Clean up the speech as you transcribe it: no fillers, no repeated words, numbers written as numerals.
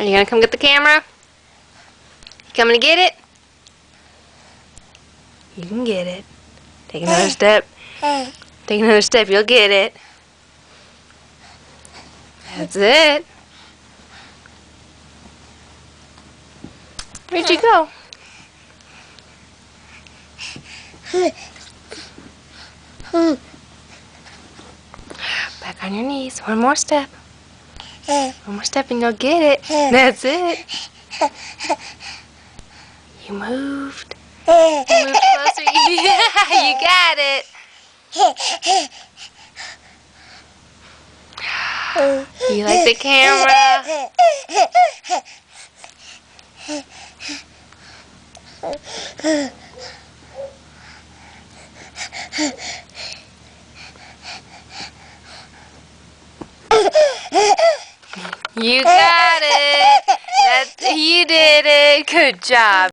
Are you gonna come get the camera? You coming to get it? You can get it. Take another step. Take another step, you'll get it. That's it. Where'd you go? Back on your knees. One more step. One more step and you'll get it. That's it. You moved. You moved closer. Yeah, you got it. You like the camera? You got it. You did it. Good job.